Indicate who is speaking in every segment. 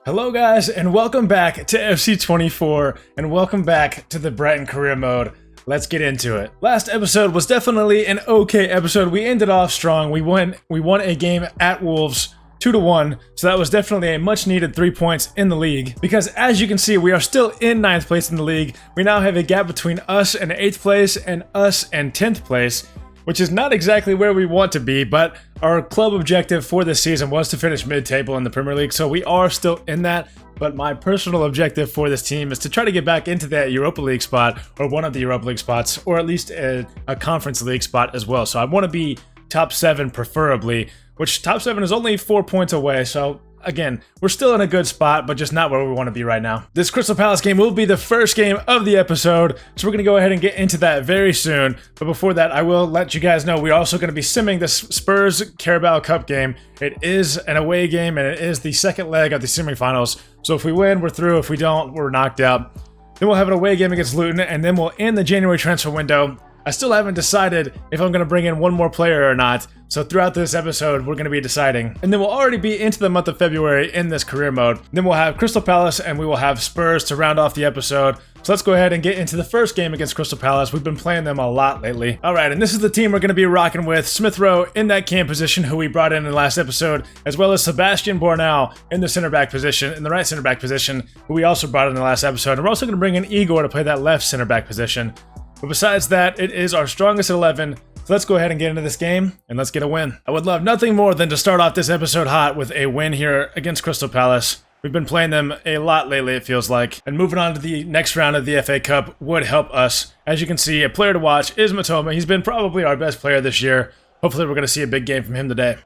Speaker 1: Hello guys, and welcome back to FC24, and welcome back to the Brighton career mode. Let's get into it. Last episode was definitely an okay episode. We ended off strong. We won a game at Wolves 2-1, so that was definitely a much needed 3 points in the league. Because as you can see, we are still in 9th place in the league. We now have a gap between us and 8th place and us and 10th place, which is not exactly where we want to be, but our club objective for this season was to finish mid-table in the Premier League, so we are still in that. But my personal objective for this team is to try to get back into that Europa League spot, or one of the Europa League spots, or at least a Conference League spot as well. So I want to be top 7 preferably, which top 7 is only 4 points away, so again, we're still in a good spot, but just not where we want to be right now. This Crystal Palace game will be the first game of the episode, so we're going to go ahead and get into that very soon. But before that, I will let you guys know we're also going to be simming the Spurs Carabao Cup game. It is an away game, and it is the second leg of the semifinals. So if we win, we're through. If we don't, we're knocked out. Then we'll have an away game against Luton, and then we'll end the January transfer window. I still haven't decided if I'm going to bring in one more player or not, so throughout this episode, we're going to be deciding. And then we'll already be into the month of February in this career mode. Then we'll have Crystal Palace, and we will have Spurs to round off the episode. So let's go ahead and get into the first game against Crystal Palace. We've been playing them a lot lately. Alright, and this is the team we're going to be rocking with. Smith Rowe in that cam position, who we brought in the last episode, as well as Sebastian Bornau in the center back position, in the right center back position, who we also brought in the last episode. And we're also going to bring in Igor to play that left center back position. But besides that, it is our strongest 11. So let's go ahead and get into this game, and let's get a win. I would love nothing more than to start off this episode hot with a win here against Crystal Palace. We've been playing them a lot lately, it feels like. And moving on to the next round of the FA Cup would help us. As you can see, a player to watch is Matoma. He's been probably our best player this year. Hopefully we're going to see a big game from him today.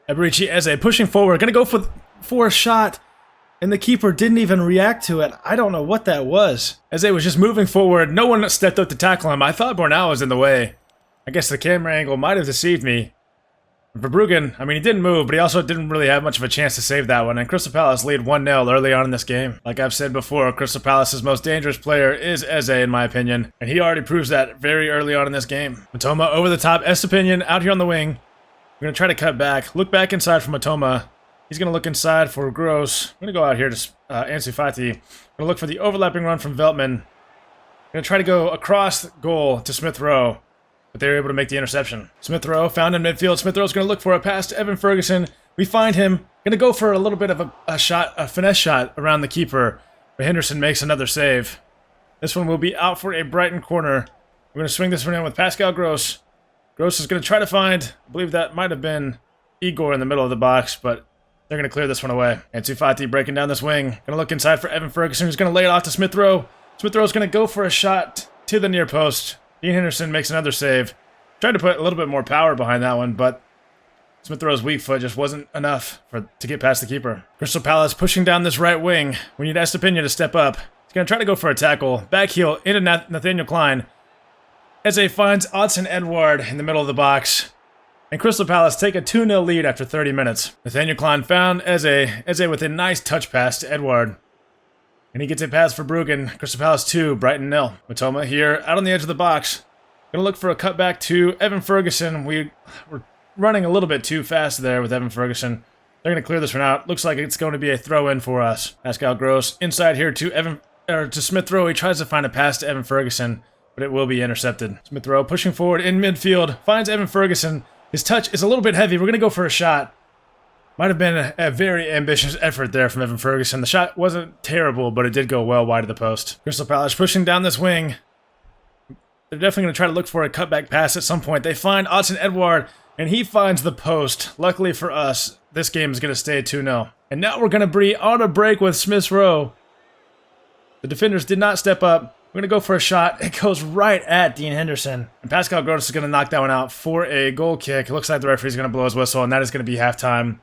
Speaker 1: Eberici Eze pushing forward, going to go for a shot. And the keeper didn't even react to it. I don't know what that was. Eze was just moving forward. No one stepped up to tackle him. I thought Bornau was in the way. I guess the camera angle might have deceived me. And for Bruggen, I mean, he didn't move, but he also didn't really have much of a chance to save that one. And Crystal Palace lead 1-0 early on in this game. Like I've said before, Crystal Palace's most dangerous player is Eze, in my opinion. And he already proves that very early on in this game. Matoma over the top. Estepinian out here on the wing. We're going to try to cut back. Look back inside for Matoma. He's going to look inside for Gross. I'm going to go out here to Ansu Fati. I'm going to look for the overlapping run from Veltman. I'm going to try to go across goal to Smith Rowe, but they were able to make the interception. Smith Rowe found in midfield. Smith Rowe's going to look for a pass to Evan Ferguson. We find him. Going to go for a little bit of a finesse shot around the keeper, but Henderson makes another save. This one will be out for a Brighton corner. We're going to swing this one in with Pascal Gross. Gross is going to try to find, I believe that might have been Igor in the middle of the box, but they're going to clear this one away. Ansu Fati breaking down this wing. Going to look inside for Evan Ferguson, who's going to lay it off to Smith Rowe. Smith Rowe's going to go for a shot to the near post. Dean Henderson makes another save. Tried to put a little bit more power behind that one, but Smith Rowe's weak foot just wasn't enough to get past the keeper. Crystal Palace pushing down this right wing. We need Estepinian to step up. He's going to try to go for a tackle. Back heel into Nathaniel Klein. Eze finds Odsonne-Edouard in the middle of the box. And Crystal Palace take a 2-0 lead after 30 minutes. Nathaniel Klein found Eze. Eze with a nice touch pass to Edouard. And he gets a pass for Bruggen. Crystal Palace 2, Brighton 0. Matoma here, out on the edge of the box. Gonna look for a cutback to Evan Ferguson. We're running a little bit too fast there with Evan Ferguson. They're gonna clear this one out. Looks like it's going to be a throw-in for us. Pascal Gross inside here to Smith Rowe. He tries to find a pass to Evan Ferguson, but it will be intercepted. Smith Rowe pushing forward in midfield. Finds Evan Ferguson. His touch is a little bit heavy. We're going to go for a shot. Might have been a very ambitious effort there from Evan Ferguson. The shot wasn't terrible, but it did go well wide of the post. Crystal Palace pushing down this wing. They're definitely going to try to look for a cutback pass at some point. They find Odsonne-Edouard, and he finds the post. Luckily for us, this game is going to stay 2-0. And now we're going to be on a break with Smith Rowe. The defenders did not step up. We're going to go for a shot. It goes right at Dean Henderson. And Pascal Gross is going to knock that one out for a goal kick. It looks like the referee's going to blow his whistle, and that is going to be halftime.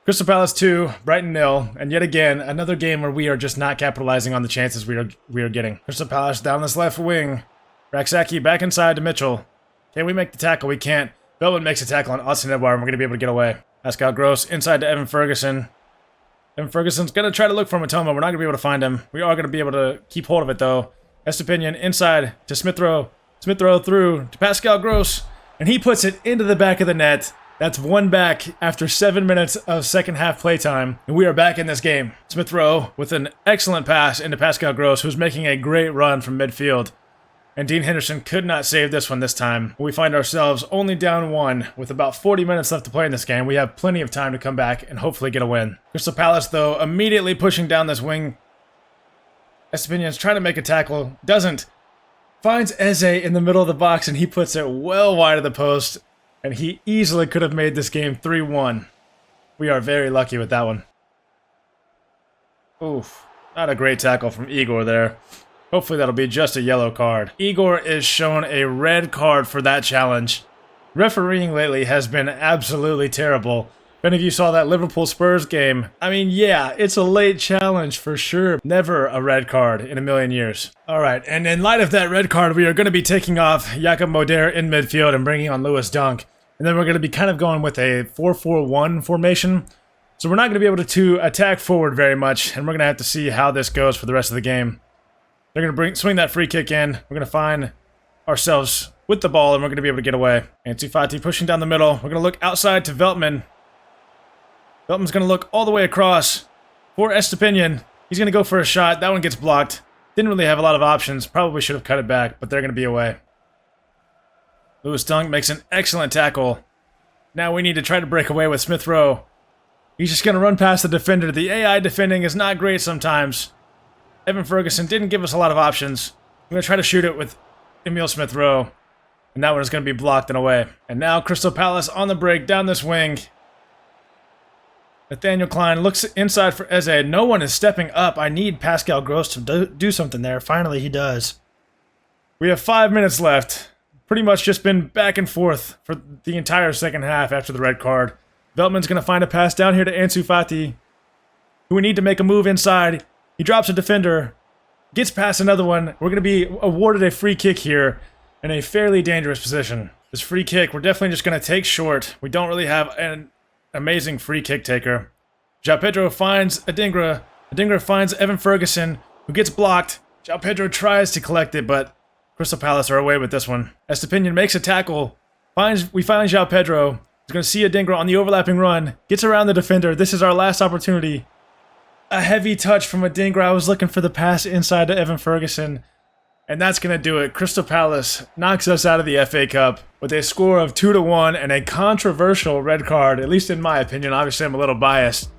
Speaker 1: Crystal Palace 2, Brighton 0. And yet again, another game where we are just not capitalizing on the chances we are getting. Crystal Palace down this left wing. Raksaki back inside to Mitchell. Can we make the tackle? We can't. Veltman makes a tackle on Odsonne-Edouard, and we're going to be able to get away. Pascal Gross inside to Evan Ferguson. Evan Ferguson's going to try to look for Matoma. We're not going to be able to find him. We are going to be able to keep hold of it, though. Estepinian inside to Smith Rowe. Smith Rowe through to Pascal Gross. And he puts it into the back of the net. That's one back after 7 minutes of second half playtime, and we are back in this game. Smith Rowe with an excellent pass into Pascal Gross, who's making a great run from midfield. And Dean Henderson could not save this one this time. We find ourselves only down one with about 40 minutes left to play in this game. We have plenty of time to come back and hopefully get a win. Crystal Palace, though, immediately pushing down this wing. Estepinian's trying to make a tackle. Doesn't. Finds Eze in the middle of the box, and he puts it well wide of the post. And he easily could have made this game 3-1. We are very lucky with that one. Oof. Not a great tackle from Igor there. Hopefully that'll be just a yellow card. Igor is shown a red card for that challenge. Refereeing lately has been absolutely terrible. If any of you saw that Liverpool Spurs game, I mean, yeah, it's a late challenge for sure. Never a red card in a million years. Alright, and in light of that red card, we are going to be taking off Jakob Moder in midfield and bringing on Lewis Dunk. And then we're going to be kind of going with a 4-4-1 formation. So we're not going to be able to attack forward very much, and we're going to have to see how this goes for the rest of the game. They're going to swing that free kick in. We're going to find ourselves with the ball, and we're going to be able to get away. Ansu Fati pushing down the middle. We're going to look outside to Veltman. Veltman's going to look all the way across for Estepinian. He's going to go for a shot. That one gets blocked. Didn't really have a lot of options. Probably should have cut it back, but they're going to be away. Lewis Dunk makes an excellent tackle. Now we need to try to break away with Smith Rowe. He's just going to run past the defender. The AI defending is not great sometimes. Evan Ferguson didn't give us a lot of options. I'm going to try to shoot it with Emile Smith Rowe. And that one is going to be blocked and away. And now Crystal Palace on the break down this wing. Nathaniel Klein looks inside for Eze. No one is stepping up. I need Pascal Gross to do something there. Finally, he does. We have 5 minutes left. Pretty much just been back and forth for the entire second half after the red card. Veltman's going to find a pass down here to Ansu Fati, who we need to make a move inside. He drops a defender, gets past another one. We're going to be awarded a free kick here in a fairly dangerous position. This free kick, we're definitely just going to take short. We don't really have an amazing free kick taker. João Pedro finds Adingra. Adingra finds Evan Ferguson, who gets blocked. João Pedro tries to collect it, but Crystal Palace are away with this one. Estepinian makes a tackle. We find João Pedro. He's going to see Adingra on the overlapping run. Gets around the defender. This is our last opportunity. A heavy touch from Adingra. I was looking for the pass inside to Evan Ferguson. And that's going to do it. Crystal Palace knocks us out of the FA Cup with a score of 2-1 and a controversial red card, at least in my opinion. Obviously, I'm a little biased.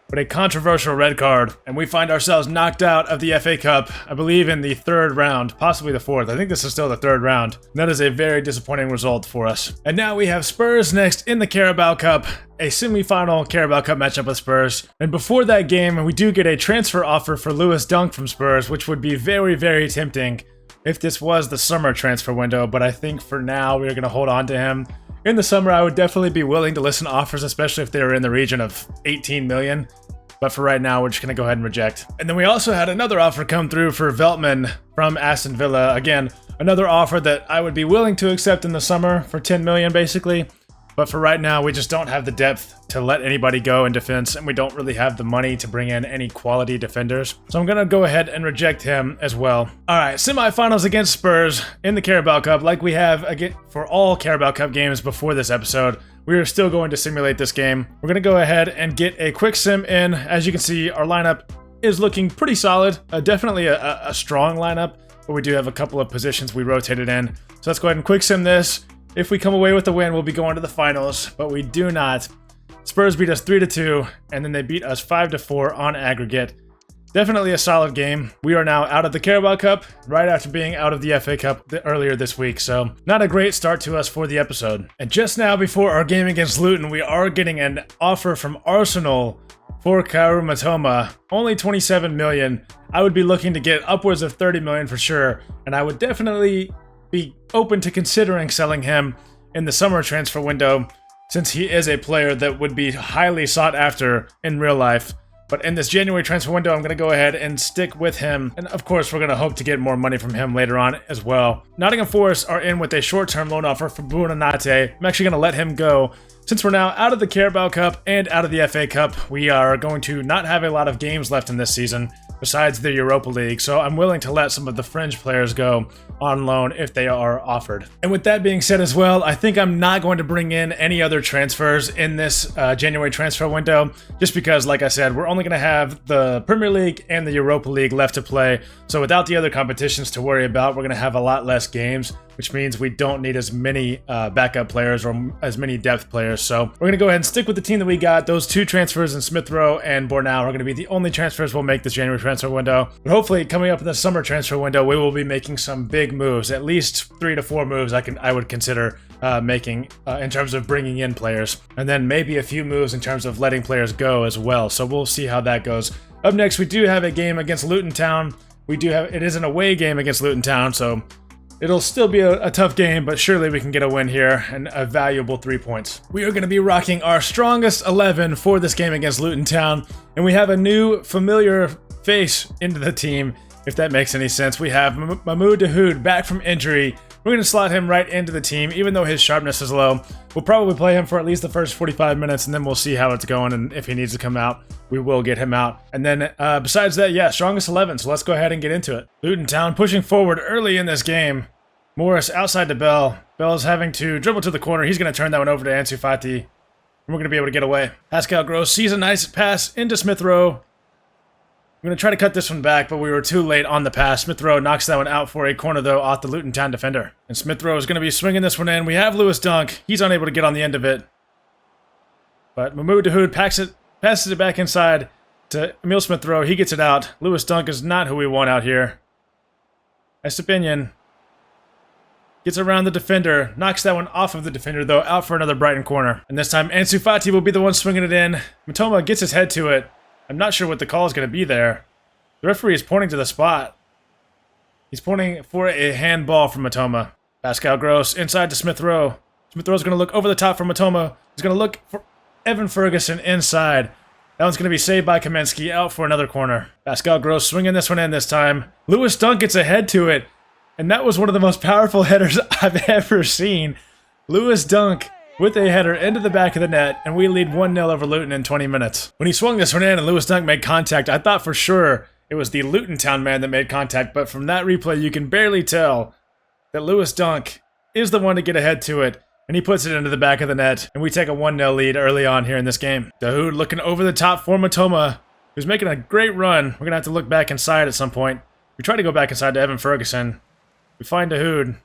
Speaker 1: But a controversial red card. And we find ourselves knocked out of the FA Cup, I believe in the third round, possibly the fourth. I think this is still the third round. And that is a very disappointing result for us. And now we have Spurs next in the Carabao Cup, a semi-final Carabao Cup matchup with Spurs. And before that game, we do get a transfer offer for Lewis Dunk from Spurs, which would be very, very tempting if this was the summer transfer window. But I think for now, we're going to hold on to him. In the summer, I would definitely be willing to listen to offers, especially if they were in the region of 18 million. But for right now, we're just going to go ahead and reject. And then we also had another offer come through for Veltman from Aston Villa. Again, another offer that I would be willing to accept in the summer for 10 million, basically. But for right now, we just don't have the depth to let anybody go in defense, and we don't really have the money to bring in any quality defenders. So I'm going to go ahead and reject him as well. All right, semifinals against Spurs in the Carabao Cup, like we have again for all Carabao Cup games before this episode. We are still going to simulate this game. We're going to go ahead and get a quick sim in. As you can see, our lineup is looking pretty solid. Definitely a strong lineup, but we do have a couple of positions we rotated in. So let's go ahead and quick sim this. If we come away with the win, we'll be going to the finals, but we do not. Spurs beat us 3-2, and then they beat us 5-4 on aggregate. Definitely a solid game. We are now out of the Carabao Cup, right after being out of the FA Cup earlier this week, so not a great start to us for the episode. And just now, before our game against Luton, we are getting an offer from Arsenal for Kaoru Matoma. Only 27 million. I would be looking to get upwards of 30 million for sure, and I would definitely be open to considering selling him in the summer transfer window, since he is a player that would be highly sought after in real life. But in this January transfer window, I'm going to go ahead and stick with him. And of course, we're going to hope to get more money from him later on as well. Nottingham Forest are in with a short-term loan offer for Bruno Nate. I'm actually going to let him go. Since we're now out of the Carabao Cup and out of the FA Cup, we are going to not have a lot of games left in this season. besides the Europa League, so I'm willing to let some of the fringe players go on loan if they are offered. And with that being said as well, I think I'm not going to bring in any other transfers in this January transfer window, just because, like I said, we're only going to have the Premier League and the Europa League left to play, so without the other competitions to worry about, we're going to have a lot less games, which means we don't need as many backup players or as many depth players. So we're going to go ahead and stick with the team that we got. Those 2 transfers in Smith Rowe and Bornau are going to be the only transfers we'll make this January transfer window. But hopefully coming up in the summer transfer window, we will be making some big moves, at least 3 to 4 moves I would consider making in terms of bringing in players. And then maybe a few moves in terms of letting players go as well. So we'll see how that goes. Up next, we do have a game against Luton Town. It is an away game against Luton Town, so it'll still be a tough game, but surely we can get a win here and a valuable 3 points. We are going to be rocking our strongest 11 for this game against Luton Town, and we have a new familiar face into the team, if that makes any sense. We have Mahmoud Dahoud back from injury. We're going to slot him right into the team, even though his sharpness is low. We'll probably play him for at least the first 45 minutes, and then we'll see how it's going, and if he needs to come out, we will get him out. And then, besides that, yeah, strongest 11, so let's go ahead and get into it. Luton Town pushing forward early in this game. Morris outside to Bell. Bell's having to dribble to the corner. He's going to turn that one over to Ansu Fati, and we're going to be able to get away. Pascal Gross sees a nice pass into Smith Rowe. I'm going to try to cut this one back, but we were too late on the pass. Smith Rowe knocks that one out for a corner, though, off the Luton Town defender. And Smith Rowe is going to be swinging this one in. We have Lewis Dunk. He's unable to get on the end of it. But Mahmoud Dahoud passes it back inside to Emil Smith Rowe. He gets it out. Lewis Dunk is not who we want out here. Estepinian gets around the defender. Knocks that one off of the defender, though, out for another Brighton corner. And this time, Ansu Fati will be the one swinging it in. Matoma gets his head to it. I'm not sure what the call is going to be there. The referee is pointing to the spot. He's pointing for a handball from Matoma. Pascal Gross inside to Smith Rowe. Smith Rowe's going to look over the top for Matoma. He's going to look for Evan Ferguson inside. That one's going to be saved by Kaminsky, out for another corner. Pascal Gross swinging this one in this time. Lewis Dunk gets a head to it. And that was one of the most powerful headers I've ever seen. Lewis Dunk with a header into the back of the net, and we lead 1-0 over Luton in 20 minutes. When he swung this one in and Lewis Dunk made contact, I thought for sure it was the Luton Town man that made contact, but from that replay you can barely tell that Lewis Dunk is the one to get ahead to it, and he puts it into the back of the net, and we take a 1-0 lead early on here in this game. Dahoud looking over the top for Matoma, who's making a great run. We're going to have to look back inside at some point. We try to go back inside to Evan Ferguson. We find Dahoud.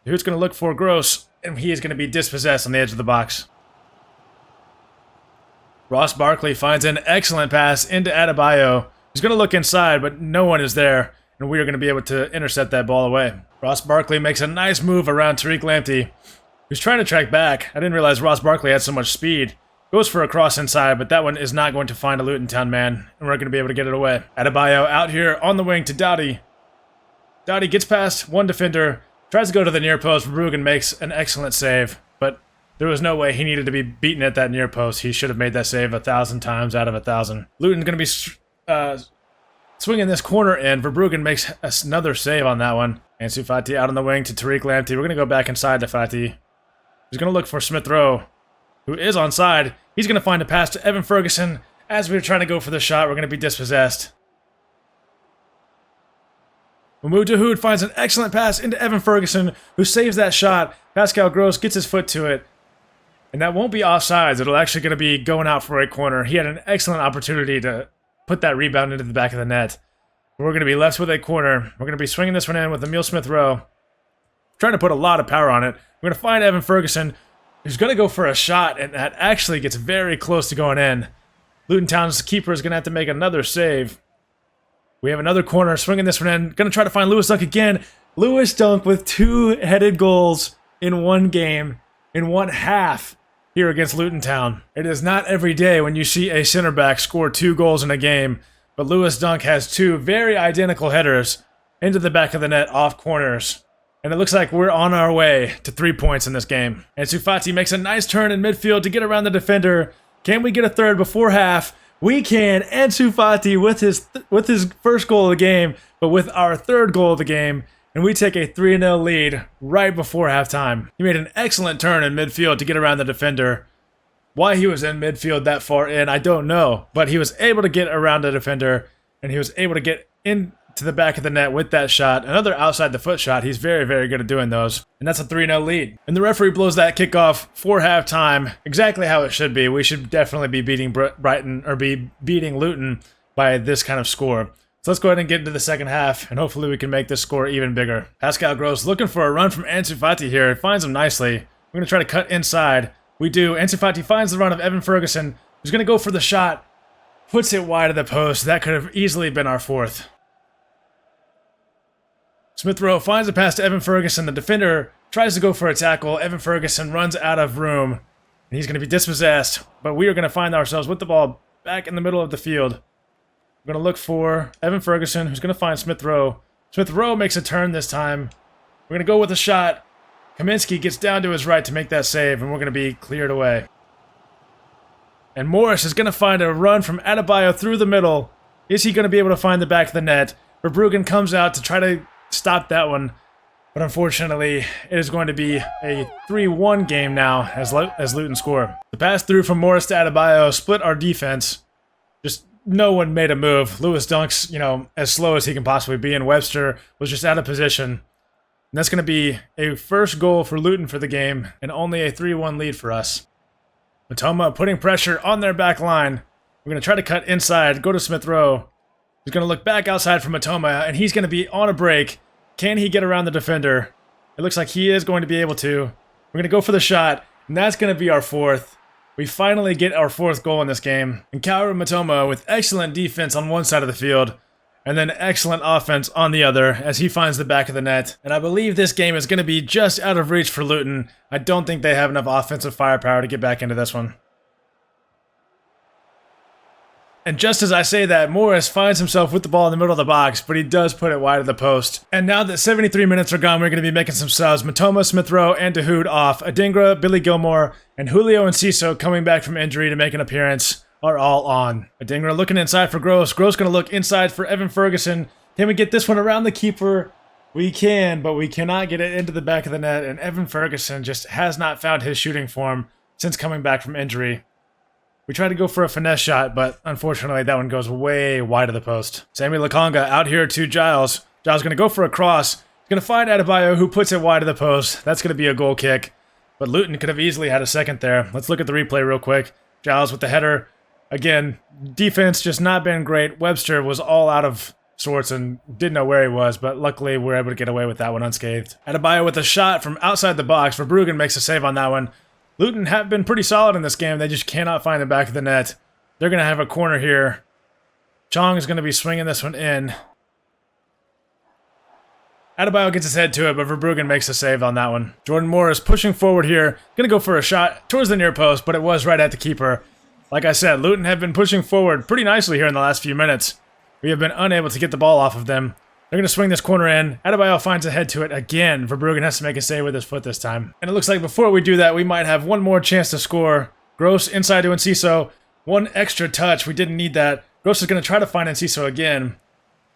Speaker 1: Dahoud's going to look for Gross, and he is going to be dispossessed on the edge of the box. Ross Barkley finds an excellent pass into Adebayo. He's going to look inside, but no one is there, and we are going to be able to intercept that ball away. Ross Barkley makes a nice move around Tariq Lamptey, who's trying to track back. I didn't realize Ross Barkley had so much speed. Goes for a cross inside, but that one is not going to find a Luton Town man, and we're going to be able to get it away. Adebayo out here on the wing to Doughty. Doughty gets past one defender, tries to go to the near post. Verbruggen makes an excellent save, but there was no way he needed to be beaten at that near post. He should have made that save 1,000 times out of 1,000. Luton's going to be swinging this corner in. Verbruggen makes another save on that one. Ansu Fati out on the wing to Tariq Lamptey. We're going to go back inside to Fati. He's going to look for Smith Rowe, who is onside. He's going to find a pass to Evan Ferguson. As we were trying to go for the shot, we're going to be dispossessed. Mahmoud Dahoud finds an excellent pass into Evan Ferguson, who saves that shot. Pascal Gross gets his foot to it. And that won't be offsides. It'll actually going to be going out for a corner. He had an excellent opportunity to put that rebound into the back of the net. We're going to be left with a corner. We're going to be swinging this one in with Emil Smith Rowe. Trying to put a lot of power on it. We're going to find Evan Ferguson, who's going to go for a shot, and that actually gets very close to going in. Luton Town's keeper is going to have to make another save. We have another corner, swinging this one in. Going to try to find Lewis Dunk again. Lewis Dunk with 2 headed goals in one game, in one half, here against Luton Town. It is not every day when you see a center back score 2 goals in a game, but Lewis Dunk has 2 very identical headers into the back of the net off corners. And it looks like we're on our way to 3 points in this game. Ansu Fati makes a nice turn in midfield to get around the defender. Can we get a third before half? We can. Ansu Fati with his first goal of the game, but with our third goal of the game, and we take a 3-0 lead right before halftime. He made an excellent turn in midfield to get around the defender. Why he was in midfield that far in, I don't know, but he was able to get around the defender and he was able to get into the back of the net with that shot. Another outside the foot shot. He's very, very good at doing those. And that's a 3-0 lead. And the referee blows that kickoff for halftime, exactly how it should be. We should definitely be beating Brighton, or be beating Luton by this kind of score. So let's go ahead and get into the second half, and hopefully we can make this score even bigger. Pascal Gross looking for a run from Ansu Fati here. Finds him nicely. We're going to try to cut inside. We do. Ansu Fati finds the run of Evan Ferguson, who's going to go for the shot. Puts it wide of the post. That could have easily been our fourth. Smith Rowe finds a pass to Evan Ferguson. The defender tries to go for a tackle. Evan Ferguson runs out of room, and he's going to be dispossessed. But we are going to find ourselves with the ball back in the middle of the field. We're going to look for Evan Ferguson, who's going to find Smith Rowe. Smith Rowe makes a turn this time. We're going to go with a shot. Kaminsky gets down to his right to make that save, and we're going to be cleared away. And Morris is going to find a run from Adebayo through the middle. Is he going to be able to find the back of the net? Verbruggen comes out to try to stop that one. But unfortunately, it is going to be a 3-1 game now as Luton score. The pass through from Morris to Adebayo split our defense. Just no one made a move. Lewis Dunk's, as slow as he can possibly be, and Webster was just out of position. And that's going to be a first goal for Luton for the game, and only a 3-1 lead for us. Matoma putting pressure on their back line. We're going to try to cut inside, go to Smith Rowe. He's going to look back outside for Matoma, and he's going to be on a break. Can he get around the defender? It looks like he is going to be able to. We're going to go for the shot, and that's going to be our fourth. We finally get our fourth goal in this game. And Kaoru Matoma with excellent defense on one side of the field, and then excellent offense on the other as he finds the back of the net. And I believe this game is going to be just out of reach for Luton. I don't think they have enough offensive firepower to get back into this one. And just as I say that, Morris finds himself with the ball in the middle of the box, but he does put it wide of the post. And now that 73 minutes are gone, we're going to be making some subs. Matoma, Smith Rowe, and Dahoud off. Adingra, Billy Gilmore, and Julio Enciso coming back from injury to make an appearance are all on. Adingra looking inside for Gross. Gross going to look inside for Evan Ferguson. Can we get this one around the keeper? We can, but we cannot get it into the back of the net. And Evan Ferguson just has not found his shooting form since coming back from injury. We tried to go for a finesse shot, but unfortunately that one goes way wide of the post. Sammy Lakonga out here to Giles. Giles going to go for a cross. He's going to find Adebayo, who puts it wide of the post. That's going to be a goal kick. But Luton could have easily had a second there. Let's look at the replay real quick. Giles with the header. Again, defense just not been great. Webster was all out of sorts and didn't know where he was, but luckily we were able to get away with that one unscathed. Adebayo with a shot from outside the box. Verbruggen makes a save on that one. Luton have been pretty solid in this game. They just cannot find the back of the net. They're going to have a corner here. Chong is going to be swinging this one in. Adebayo gets his head to it, but Verbruggen makes a save on that one. Jordan Morris pushing forward here. Going to go for a shot towards the near post, but it was right at the keeper. Like I said, Luton have been pushing forward pretty nicely here in the last few minutes. We have been unable to get the ball off of them. They're going to swing this corner in. Adebayo finds a head to it again. Verbruggen has to make a save with his foot this time. And it looks like before we do that, we might have one more chance to score. Gross inside to Enciso. One extra touch. We didn't need that. Gross is going to try to find Enciso again.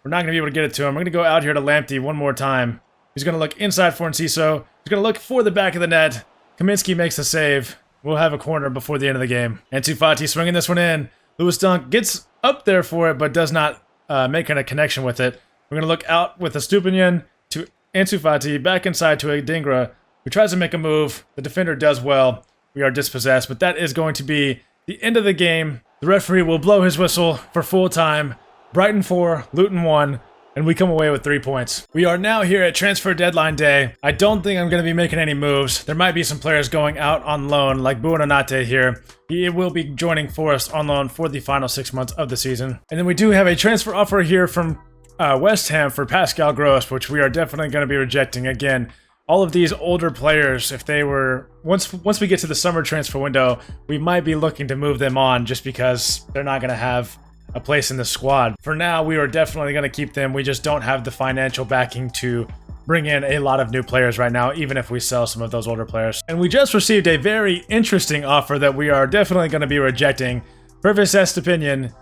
Speaker 1: We're not going to be able to get it to him. We're going to go out here to Lamptey one more time. He's going to look inside for Enciso. He's going to look for the back of the net. Kaminsky makes the save. We'll have a corner before the end of the game. Ansu Fati swinging this one in. Lewis Dunk gets up there for it, but does not make a connection with it. We're going to look out with a Stupinian to Ansu Fati, back inside to Adingra, who tries to make a move. The defender does well. We are dispossessed, but that is going to be the end of the game. The referee will blow his whistle for full time. Brighton 4, Luton 1, and we come away with 3 points. We are now here at transfer deadline day. I don't think I'm going to be making any moves. There might be some players going out on loan, like Buonanotte here. He will be joining Forest on loan for the final 6 months of the season. And then we do have a transfer offer here from West Ham for Pascal Gross, which we are definitely going to be rejecting. Again, all of these older players, if they were, once we get to the summer transfer window, we might be looking to move them on just because they're not going to have a place in the squad. For now, we are definitely going to keep them. We just don't have the financial backing to bring in a lot of new players right now, even if we sell some of those older players. And we just received a very interesting offer that we are definitely going to be rejecting. Purvis Estepinian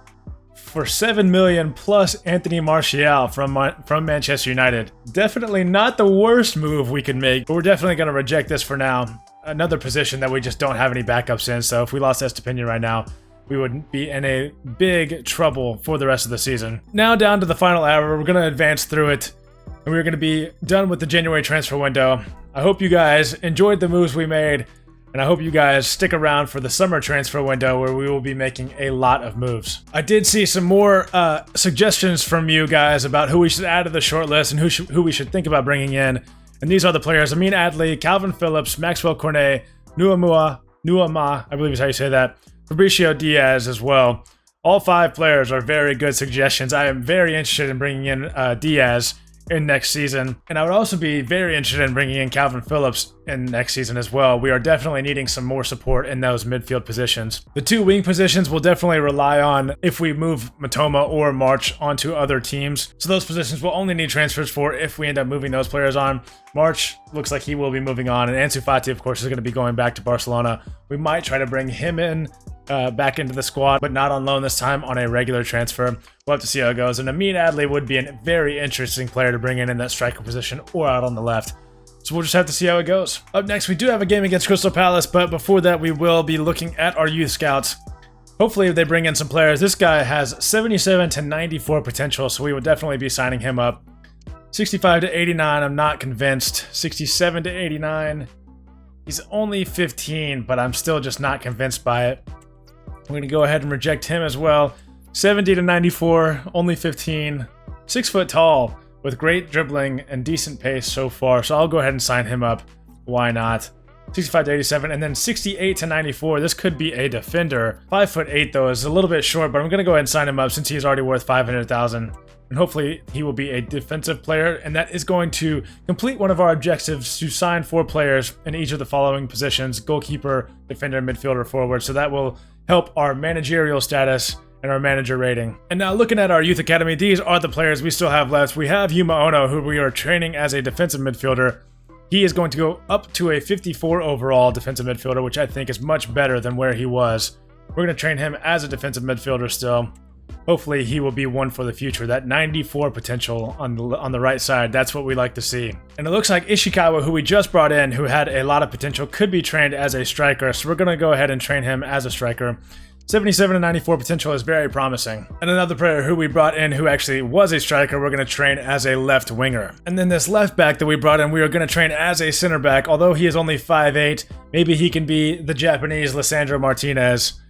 Speaker 1: for $7 million plus Anthony Martial from Manchester United. Definitely not the worst move we could make, but we're definitely going to reject this for now. Another position that we just don't have any backups in, so if we lost Estepinian right now, we would be in a big trouble for the rest of the season. Now down to the final hour, we're going to advance through it, and we're going to be done with the January transfer window. I hope you guys enjoyed the moves we made, and I hope you guys stick around for the summer transfer window where we will be making a lot of moves. I did see some more suggestions from you guys about who we should add to the short list and who we should think about bringing in. And these are the players: Amin Adli, Calvin Phillips, Maxwell Cornet, Nuama, I believe is how you say that, Fabricio Diaz as well. All 5 players are very good suggestions. I am very interested in bringing in Diaz in next season, and I would also be very interested in bringing in Calvin Phillips in next season as well. We are definitely needing some more support in those midfield positions. The 2 wing positions will definitely rely on if we move Matoma or March onto other teams. So those positions will only need transfers for if we end up moving those players on. March looks like he will be moving on, and Ansu Fati, of course, is going to be going back to Barcelona. We might try to bring him in back into the squad, but not on loan this time, on a regular transfer. We'll have to see how it goes. And Amin Adli would be a very interesting player to bring in that striker position or out on the left. So we'll just have to see how it goes. Up next, we do have a game against Crystal Palace, but before that, we will be looking at our youth scouts. Hopefully they bring in some players. This guy has 77 to 94 potential, so we would definitely be signing him up. 65 to 89, I'm not convinced. 67 to 89, he's only 15, but I'm still just not convinced by it. We're going to go ahead and reject him as well. 70 to 94, only 15. 6 foot tall, with great dribbling and decent pace so far, so I'll go ahead and sign him up. Why not? 65 to 87, and then 68 to 94. This could be a defender. 5'8" though is a little bit short, but I'm going to go ahead and sign him up since he's already worth 500,000. And hopefully he will be a defensive player, and that is going to complete one of our objectives to sign 4 players in each of the following positions: goalkeeper, defender, midfielder, forward. So that will help our managerial status and our manager rating. And now looking at our youth academy, these are the players we still have left. We have Yuma Ono, who we are training as a defensive midfielder. He is going to go up to a 54 overall defensive midfielder, which I think is much better than where he was. We're going to train him as a defensive midfielder still. Hopefully he will be one for the future. That 94 potential on the right side, that's what we like to see. And it looks like Ishikawa, who we just brought in, who had a lot of potential, could be trained as a striker. So we're going to go ahead and train him as a striker. 77 to 94 potential is very promising. And another player who we brought in who actually was a striker, we're going to train as a left winger. And then this left back that we brought in, we are going to train as a center back. Although he is only 5'8", maybe he can be the Japanese Lisandro Martinez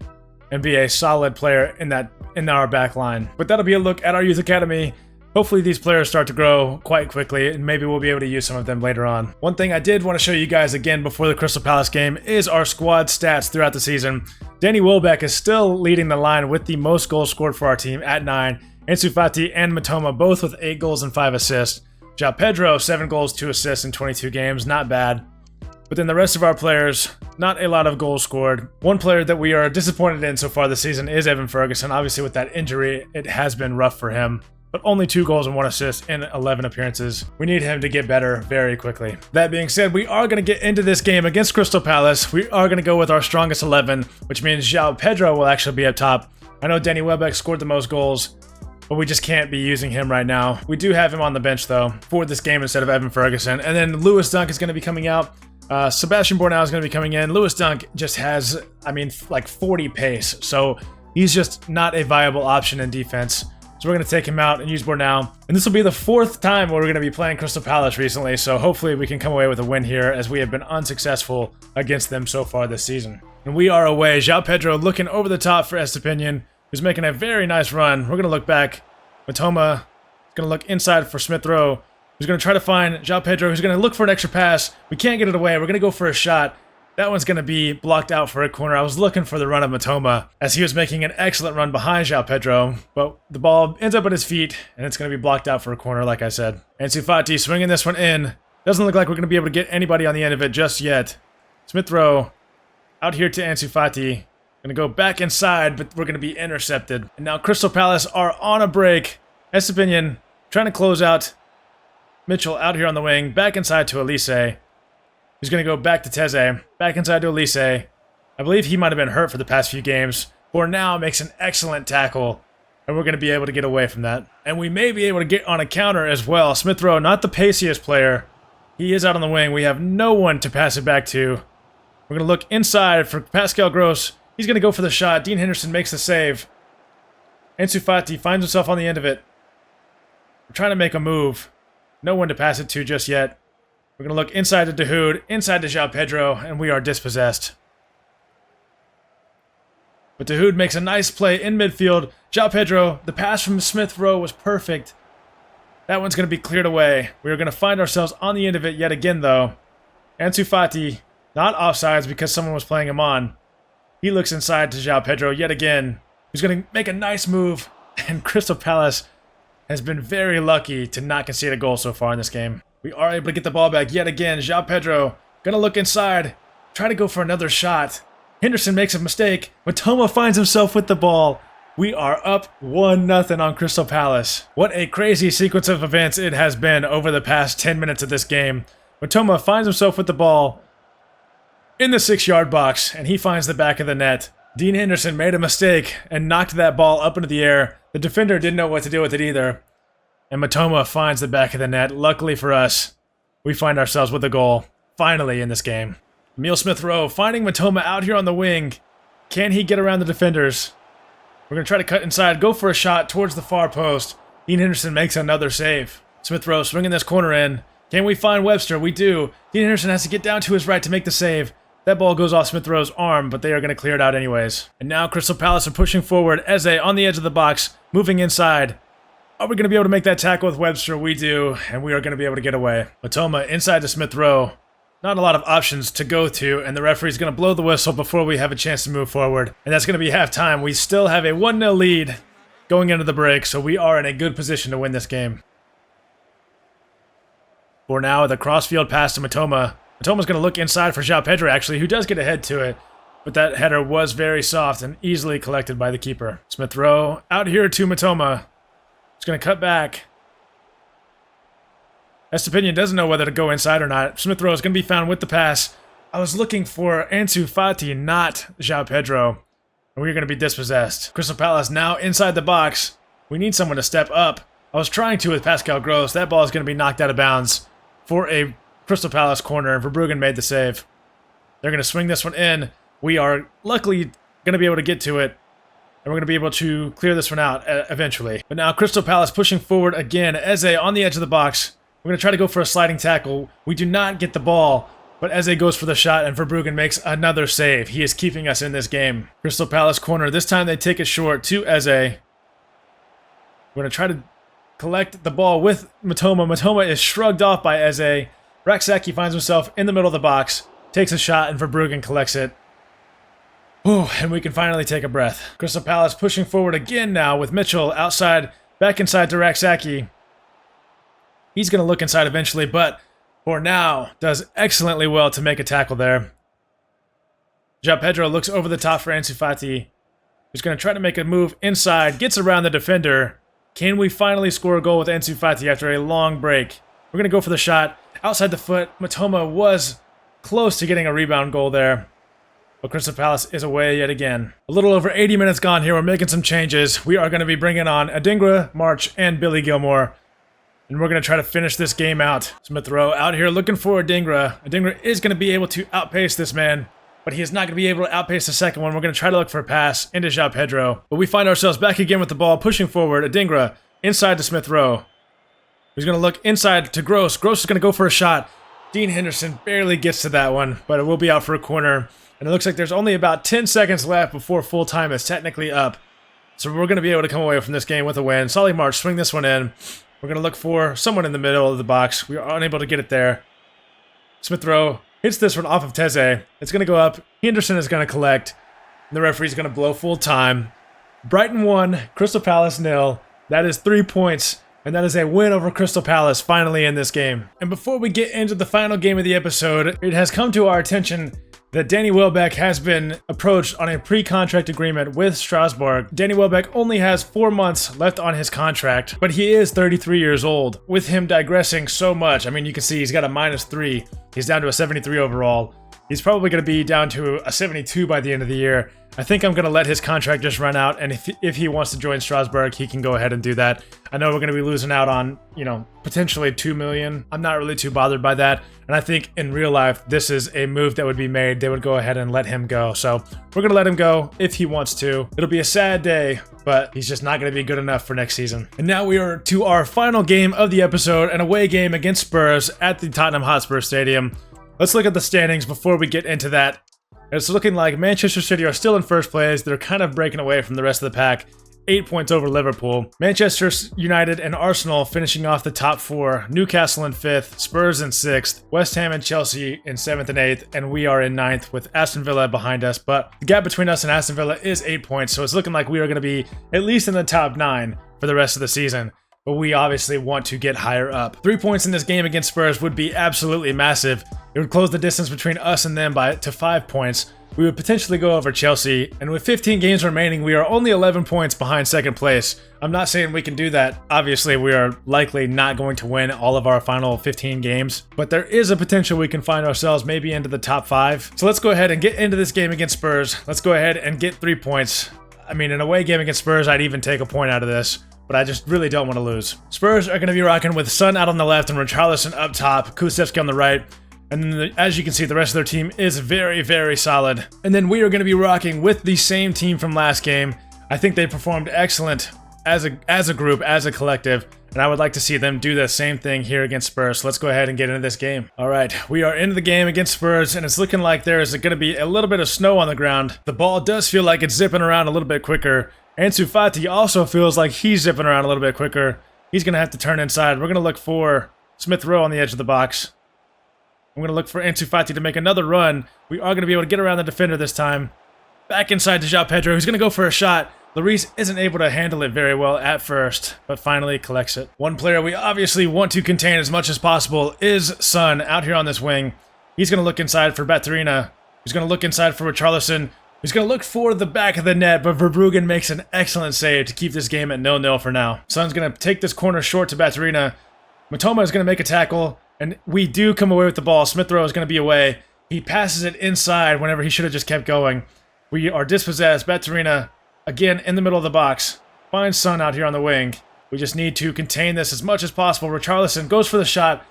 Speaker 1: and be a solid player in our back line. But that'll be a look at our youth academy. Hopefully these players start to grow quite quickly, and maybe we'll be able to use some of them later on. One thing I did want to show you guys again before the Crystal Palace game is our squad stats throughout the season. Danny Welbeck is still leading the line with the most goals scored for our team at 9. Ansu Fati and Matoma both with 8 goals and 5 assists. João Pedro, 7 goals, 2 assists in 22 games, not bad. But then the rest of our players, not a lot of goals scored. One player that we are disappointed in so far this season is Evan Ferguson. Obviously with that injury, it has been rough for him. But only 2 goals and 1 assist in 11 appearances. We need him to get better very quickly. That being said, we are going to get into this game against Crystal Palace. We are going to go with our strongest 11, which means João Pedro will actually be up top. I know Danny Welbeck scored the most goals, but we just can't be using him right now. We do have him on the bench, though, for this game instead of Evan Ferguson. And then Lewis Dunk is going to be coming out. Sebastian Bornau is going to be coming in. Lewis Dunk just has, like 40 pace. So he's just not a viable option in defense. So we're going to take him out and use Bornau. And this will be the 4th time where we're going to be playing Crystal Palace recently. So hopefully we can come away with a win here, as we have been unsuccessful against them so far this season. And we are away. João Pedro looking over the top for Estepinian, who's making a very nice run. We're going to look back. Matoma is going to look inside for Smith Rowe, who's going to try to find João Pedro, who's going to look for an extra pass. We can't get it away. We're going to go for a shot. That one's going to be blocked out for a corner. I was looking for the run of Matoma, as he was making an excellent run behind João Pedro, but the ball ends up at his feet, and it's going to be blocked out for a corner, like I said. Ansu Fati swinging this one in. Doesn't look like we're going to be able to get anybody on the end of it just yet. Smith Rowe out here to Ansu Fati. Going to go back inside, but we're going to be intercepted. And now Crystal Palace are on a break. Estepinian trying to close out. Mitchell out here on the wing. Back inside to Elise. He's going to go back to Teze. Back inside to Elise. I believe he might have been hurt for the past few games. Bornau makes an excellent tackle, and we're going to be able to get away from that. And we may be able to get on a counter as well. Smith Rowe, not the paciest player. He is out on the wing. We have no one to pass it back to. We're going to look inside for Pascal Gross. He's going to go for the shot. Dean Henderson makes the save. Ansu Fati finds himself on the end of it. We're trying to make a move. No one to pass it to just yet. We're going to look inside to Dahoud, inside to João Pedro, and we are dispossessed. But Dahoud makes a nice play in midfield. João Pedro, the pass from Smith Rowe was perfect. That one's going to be cleared away. We are going to find ourselves on the end of it yet again, though. Ansu Fati, not offsides because someone was playing him on. He looks inside to João Pedro yet again. He's going to make a nice move. And Crystal Palace has been very lucky to not concede a goal so far in this game. We are able to get the ball back yet again. João Pedro going to look inside. Try to go for another shot. Henderson makes a mistake. Matoma finds himself with the ball. We are up 1-0 on Crystal Palace. What a crazy sequence of events it has been over the past 10 minutes of this game. Matoma finds himself with the ball in the 6-yard box, and he finds the back of the net. Dean Henderson made a mistake and knocked that ball up into the air. The defender didn't know what to do with it either. And Matoma finds the back of the net. Luckily for us, we find ourselves with a goal, finally in this game. Emile Smith Rowe finding Matoma out here on the wing. Can he get around the defenders? We're going to try to cut inside, go for a shot towards the far post. Dean Henderson makes another save. Smith Rowe swinging this corner in. Can we find Webster? We do. Dean Henderson has to get down to his right to make the save. That ball goes off Smith Rowe's arm, but they are going to clear it out anyways. And now Crystal Palace are pushing forward. Eze on the edge of the box, moving inside. Are we going to be able to make that tackle with Webster? We do, and we are going to be able to get away. Matoma inside to Smith Rowe. Not a lot of options to go to, and the referee's going to blow the whistle before we have a chance to move forward. And that's going to be halftime. We still have a 1-0 lead going into the break, so we are in a good position to win this game. For now, the crossfield pass to Matoma. Matoma's going to look inside for João Pedro, actually, who does get a head to it. But that header was very soft and easily collected by the keeper. Smith Rowe out here to Matoma. He's going to cut back. Estepinian doesn't know whether to go inside or not. Smith Rowe is going to be found with the pass. I was looking for Ansu Fati, not João Pedro. And we're going to be dispossessed. Crystal Palace now inside the box. We need someone to step up. I was trying to with Pascal Gross. That ball is going to be knocked out of bounds for a Crystal Palace corner. Verbruggen made the save. They're going to swing this one in. We are luckily going to be able to get to it. And we're going to be able to clear this one out eventually. But now Crystal Palace pushing forward again. Eze on the edge of the box. We're going to try to go for a sliding tackle. We do not get the ball, but Eze goes for the shot, and Verbruggen makes another save. He is keeping us in this game. Crystal Palace corner. This time they take it short to Eze. We're going to try to collect the ball with Matoma. Matoma is shrugged off by Eze. Raksaki finds himself in the middle of the box, takes a shot, and Verbruggen collects it. Ooh, and we can finally take a breath. Crystal Palace pushing forward again now with Mitchell outside, back inside to Raksaki. He's going to look inside eventually, but for now, does excellently well to make a tackle there. João Pedro looks over the top for Ansu Fati. He's going to try to make a move inside, gets around the defender. Can we finally score a goal with Ansu Fati after a long break? We're going to go for the shot. Outside the foot, Matoma was close to getting a rebound goal there. But Crystal Palace is away yet again. A little over 80 minutes gone here. We're making some changes. We are going to be bringing on Adingra, March, and Billy Gilmore. And we're going to try to finish this game out. Smith Rowe out here looking for Adingra. Adingra is going to be able to outpace this man, but he is not going to be able to outpace the second one. We're going to try to look for a pass into João Pedro. But we find ourselves back again with the ball, pushing forward. Adingra inside to Smith Rowe. He's going to look inside to Gross. Gross is going to go for a shot. Dean Henderson barely gets to that one, but it will be out for a corner. And it looks like there's only about 10 seconds left before full time is technically up. So we're going to be able to come away from this game with a win. Solly March, swing this one in. We're going to look for someone in the middle of the box. We are unable to get it there. Smith Rowe hits this one off of Teze. It's going to go up. Henderson is going to collect. And the referee's going to blow full time. Brighton 1, Crystal Palace 0. That is 3 points. And that is a win over Crystal Palace finally in this game. And before we get into the final game of the episode, it has come to our attention that Danny Welbeck has been approached on a pre-contract agreement with Strasbourg. Danny Welbeck only has 4 months left on his contract, but he is 33 years old. With him digressing so much, I mean, you can see he's got a -3. He's down to a 73 overall. He's probably going to be down to a 72 by the end of the year. I think I'm going to let his contract just run out, and if he wants to join Strasbourg, he can go ahead and do that. I know we're going to be losing out on, you know, potentially $2 million. I'm not really too bothered by that, and I think in real life, this is a move that would be made. They would go ahead and let him go, so we're going to let him go if he wants to. It'll be a sad day, but he's just not going to be good enough for next season. And now we are to our final game of the episode, an away game against Spurs at the Tottenham Hotspur Stadium. Let's look at the standings before we get into that. It's looking like Manchester City are still in first place. They're kind of breaking away from the rest of the pack. 8 points over Liverpool. Manchester United and Arsenal finishing off the top 4. Newcastle in 5th. Spurs in 6th. West Ham and Chelsea in 7th and 8th. And we are in 9th with Aston Villa behind us. But the gap between us and Aston Villa is 8 points. So it's looking like we are going to be at least in the top 9 for the rest of the season. But we obviously want to get higher up. 3 points in this game against Spurs would be absolutely massive. It would close the distance between us and them to 5 points. We would potentially go over Chelsea, and with 15 games remaining, we are only 11 points behind second place. I'm not saying we can do that. Obviously, we are likely not going to win all of our final 15 games, but there is a potential we can find ourselves maybe into the top 5. So let's go ahead and get into this game against Spurs. Let's go ahead and get 3 points. I mean, in a away game against Spurs, I'd even take a point out of this, but I just really don't want to lose. Spurs are going to be rocking with Son out on the left and Richarlison up top, Kulusevski on the right. And then, as you can see, the rest of their team is very, very solid. And then we are going to be rocking with the same team from last game. I think they performed excellent as a group, as a collective. And I would like to see them do the same thing here against Spurs. So let's go ahead and get into this game. All right, we are into the game against Spurs, and it's looking like there is going to be a little bit of snow on the ground. The ball does feel like it's zipping around a little bit quicker. Ansu Fati also feels like he's zipping around a little bit quicker. He's going to have to turn inside. We're going to look for Smith Rowe on the edge of the box. I'm going to look for Ansu Fati to make another run. We are going to be able to get around the defender this time. Back inside to João Pedro, who's going to go for a shot. Lloris isn't able to handle it very well at first, but finally collects it. One player we obviously want to contain as much as possible is Son out here on this wing. He's going to look inside for Baturina. He's going to look inside for Richarlison. He's going to look for the back of the net, but Verbruggen makes an excellent save to keep this game at 0-0 for now. Son's going to take this corner short to Baturina. Matoma is going to make a tackle. And we do come away with the ball. Smith Rowe is going to be away. He passes it inside whenever he should have just kept going. We are dispossessed. Baturina, again, in the middle of the box. Finds Son out here on the wing. We just need to contain this as much as possible. Richarlison goes for the shot.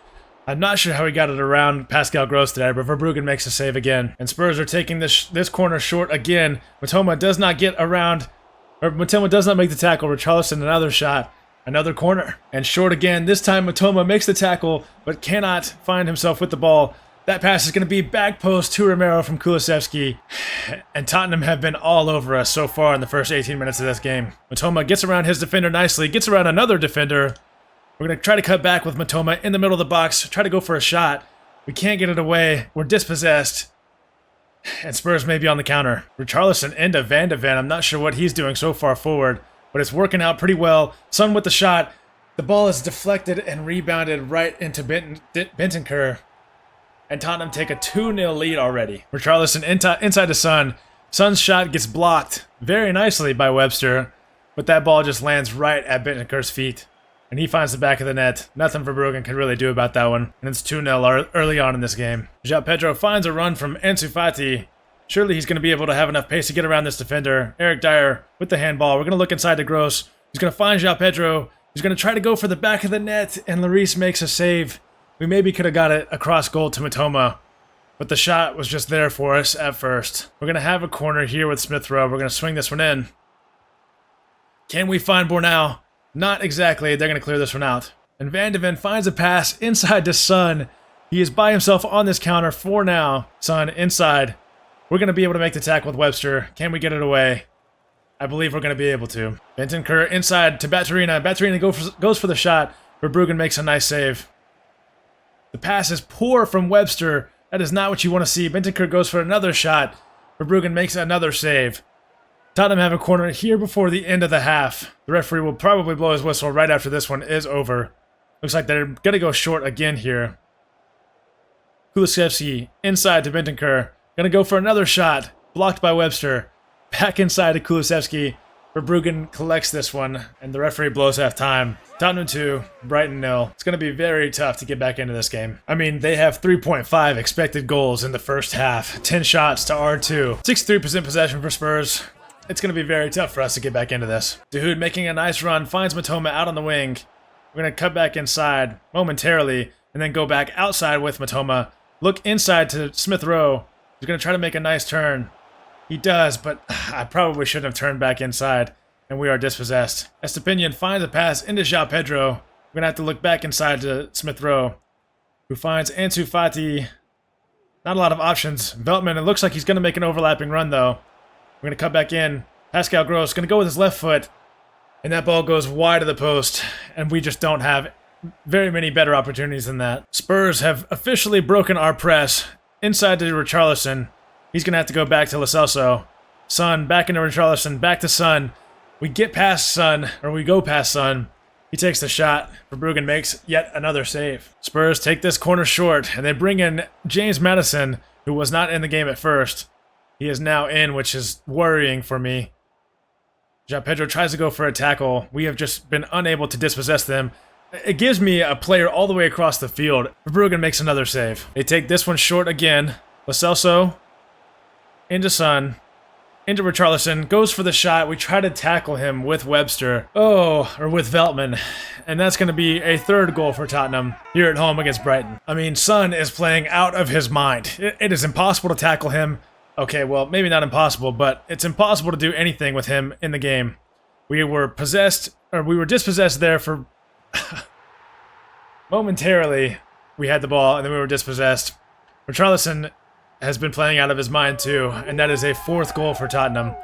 Speaker 1: I'm not sure how he got it around Pascal Gross today, but Verbruggen makes a save again. And Spurs are taking this corner short again. Matoma does not get around, or Matoma does not make the tackle. Richarlison, another shot. Another corner. And short again. This time Matoma makes the tackle, but cannot find himself with the ball. That pass is going to be back post to Romero from Kulusevski. And Tottenham have been all over us so far in the first 18 minutes of this game. Matoma gets around his defender nicely. Gets around another defender. We're going to try to cut back with Matoma in the middle of the box. Try to go for a shot. We can't get it away. We're dispossessed. And Spurs may be on the counter. Richarlison into Van de Ven. I'm not sure what he's doing so far forward, but it's working out pretty well. Son with the shot. The ball is deflected and rebounded right into Bentancur. And Tottenham take a 2-0 lead already. Richarlison inside to Son. Son's shot gets blocked very nicely by Webster, but that ball just lands right at Bentancur's feet. And he finds the back of the net. Nothing Verbruggen can really do about that one. And it's 2-0 early on in this game. João Pedro finds a run from Ansu Fati. Surely he's going to be able to have enough pace to get around this defender. Eric Dyer with the handball. We're going to look inside to Gross. He's going to find João Pedro. He's going to try to go for the back of the net, and Lloris makes a save. We maybe could have got it across goal to Matoma, but the shot was just there for us at first. We're going to have a corner here with Smith Rowe. We're going to swing this one in. Can we find Bornau? Not exactly. They're going to clear this one out. And Van de Ven finds a pass inside to Son. He is by himself on this counter for now. Son inside. We're going to be able to make the tackle with Webster. Can we get it away? I believe we're going to be able to. Bentancur inside to Baturina. Baturina goes for the shot. Verbruggen makes a nice save. The pass is poor from Webster. That is not what you want to see. Bentancur goes for another shot. Verbruggen makes another save. Tottenham have a corner here before the end of the half. The referee will probably blow his whistle right after this one is over. Looks like they're going to go short again here. Kulusevski inside to Bentancur. Going to go for another shot. Blocked by Webster. Back inside to Kulusevski. Verbruggen collects this one, and the referee blows half time. Tottenham 2, Brighton 0. It's going to be very tough to get back into this game. I mean, they have 3.5 expected goals in the first half. 10 shots to R2. 63% possession for Spurs. It's going to be very tough for us to get back into this. Dahoud making a nice run, finds Matoma out on the wing. We're going to cut back inside momentarily, and then go back outside with Matoma. Look inside to Smith Rowe. He's going to try to make a nice turn. He does, but I probably shouldn't have turned back inside, and we are dispossessed. Estepinian finds a pass into João Pedro. We're going to have to look back inside to Smith Rowe, who finds Ansu Fati. Not a lot of options. Veltman, it looks like he's going to make an overlapping run, though. We're going to cut back in. Pascal Gross going to go with his left foot, and that ball goes wide of the post, and we just don't have very many better opportunities than that. Spurs have officially broken our press. Inside to Richarlison. He's going to have to go back to Lo Celso. Son, back into Richarlison, back to Son. We get past Son, or we go past Son. He takes the shot. Verbruggen makes yet another save. Spurs take this corner short, and they bring in James Maddison, who was not in the game at first. He is now in, which is worrying for me. João Pedro tries to go for a tackle. We have just been unable to dispossess them. It gives me a player all the way across the field. Verbruggen makes another save. They take this one short again. Lo Celso into Son, into Richarlison, goes for the shot. We try to tackle him with Webster. Or with Veltman. And that's going to be a third goal for Tottenham here at home against Brighton. I mean, Son is playing out of his mind. It is impossible to tackle him. Okay, well, maybe not impossible, but it's impossible to do anything with him in the game. We were dispossessed there for momentarily. We had the ball, and then we were dispossessed. Richarlison has been playing out of his mind too, and that is a fourth goal for Tottenham.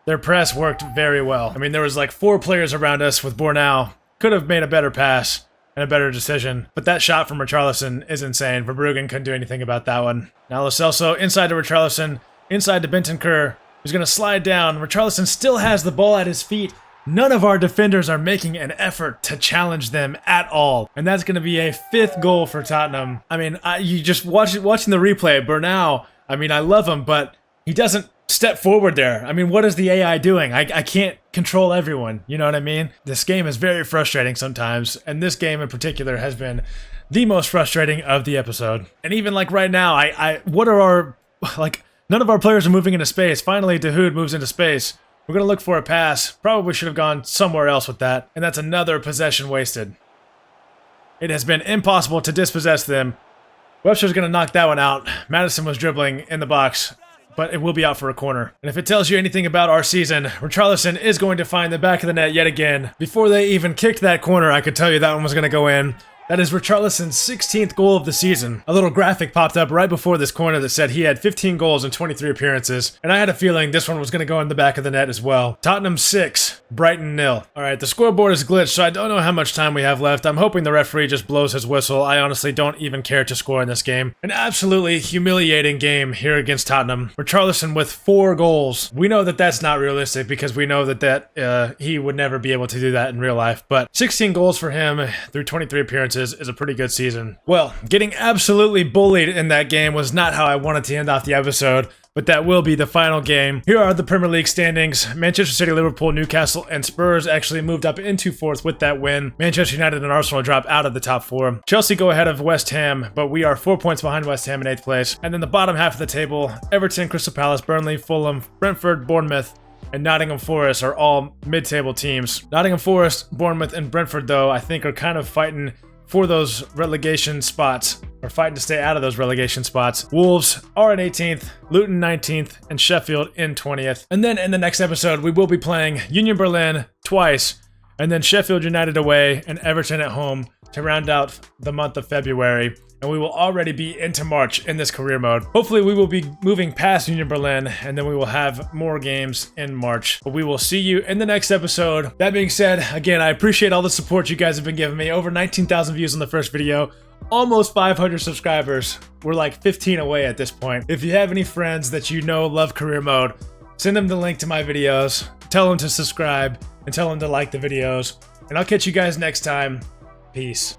Speaker 1: Their press worked very well. I mean, there was like 4 players around us with Bornau. Could have made a better pass and a better decision, but that shot from Richarlison is insane. Verbruggen couldn't do anything about that one. Now Lo Celso inside to Richarlison, inside to Bentancur, who's going to slide down. Richarlison still has the ball at his feet. None of our defenders are making an effort to challenge them at all. And that's going to be a 5th goal for Tottenham. I mean, you just watching the replay, Bornau, I mean, I love him, but he doesn't step forward there. I mean, what is the AI doing? I can't control everyone, you know what I mean? This game is very frustrating sometimes, and this game in particular has been the most frustrating of the episode. And even like right now, none of our players are moving into space. Finally, Dahoud moves into space. We're going to look for a pass. Probably should have gone somewhere else with that. And that's another possession wasted. It has been impossible to dispossess them. Webster's going to knock that one out. Maddison was dribbling in the box, but it will be out for a corner. And if it tells you anything about our season, Richarlison is going to find the back of the net yet again. Before they even kicked that corner, I could tell you that one was going to go in. That is Richarlison's 16th goal of the season. A little graphic popped up right before this corner that said he had 15 goals in 23 appearances, and I had a feeling this one was going to go in the back of the net as well. Tottenham 6, Brighton 0. Alright, the scoreboard is glitched, so I don't know how much time we have left. I'm hoping the referee just blows his whistle. I honestly don't even care to score in this game. An absolutely humiliating game here against Tottenham. Richarlison with 4 goals. We know that that's not realistic because we know that he would never be able to do that in real life, but 16 goals for him through 23 appearances is a pretty good season. Well, getting absolutely bullied in that game was not how I wanted to end off the episode, but that will be the final game. Here are the Premier League standings. Manchester City, Liverpool, Newcastle, and Spurs actually moved up into 4th with that win. Manchester United and Arsenal drop out of the top 4. Chelsea go ahead of West Ham, but we are 4 points behind West Ham in 8th place. And then the bottom half of the table, Everton, Crystal Palace, Burnley, Fulham, Brentford, Bournemouth, and Nottingham Forest are all mid-table teams. Nottingham Forest, Bournemouth, and Brentford, though, I think are kind of fighting for those relegation spots, or fighting to stay out of those relegation spots. Wolves are in 18th, Luton 19th, and Sheffield in 20th. And then in the next episode, we will be playing Union Berlin twice, and then Sheffield United away and Everton at home to round out the month of February. And we will already be into March in this career mode. Hopefully we will be moving past Union Berlin, and then we will have more games in March. But we will see you in the next episode. That being said, again, I appreciate all the support you guys have been giving me. Over 19,000 views on the first video. Almost 500 subscribers. We're like 15 away at this point. If you have any friends that you know love career mode, send them the link to my videos. Tell them to subscribe and tell them to like the videos. And I'll catch you guys next time. Peace.